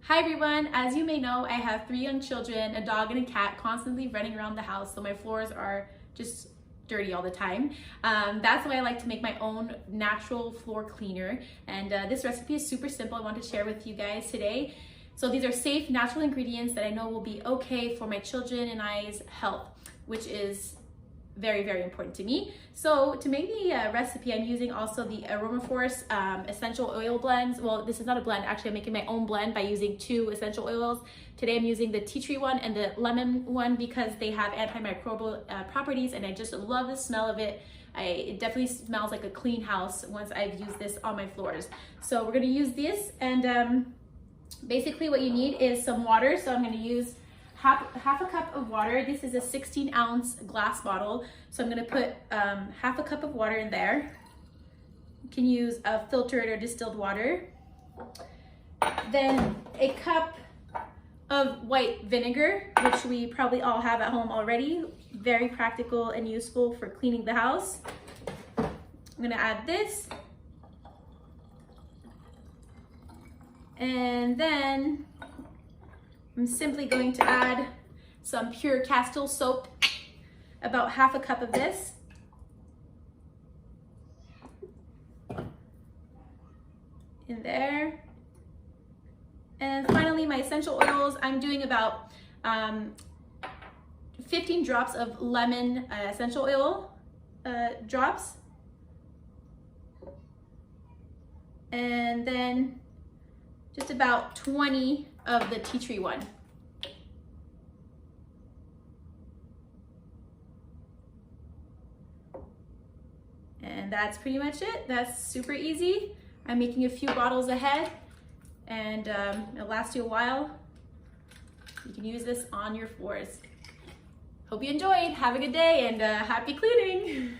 Hi everyone, as you may know, I have 3 young children, a dog and a cat constantly running around the house, so my floors are just dirty all the time. That's why I like to make my own natural floor cleaner, and this recipe is super simple. I want to share with you guys today. So these are safe, natural ingredients that I know will be okay for my children and I's health, which is very, very important to me. So to make the recipe, I'm using also the Aromaforce essential oil blends. Well, this is not a blend, actually I'm making my own blend by using 2 essential oils. Today I'm using the tea tree one and the lemon one because they have antimicrobial properties, and I just love the smell of it. It definitely smells like a clean house once I've used this on my floors. So we're gonna use this, and basically what you need is some water. So I'm gonna use half a cup of water. This is a 16-ounce glass bottle, so I'm going to put half a cup of water in there. You can use a filtered or distilled water. Then a cup of white vinegar, which we probably all have at home already. Very practical and useful for cleaning the house. I'm going to add this. And then I'm simply going to add some pure Castile soap, about half a cup of this. In there. And finally, my essential oils, I'm doing about 15 drops of lemon essential oil drops. And then just about 20 of the tea tree one. And that's pretty much it. That's super easy. I'm making a few bottles ahead, and it'll last you a while. You can use this on your floors. Hope you enjoyed. Have a good day, and happy cleaning.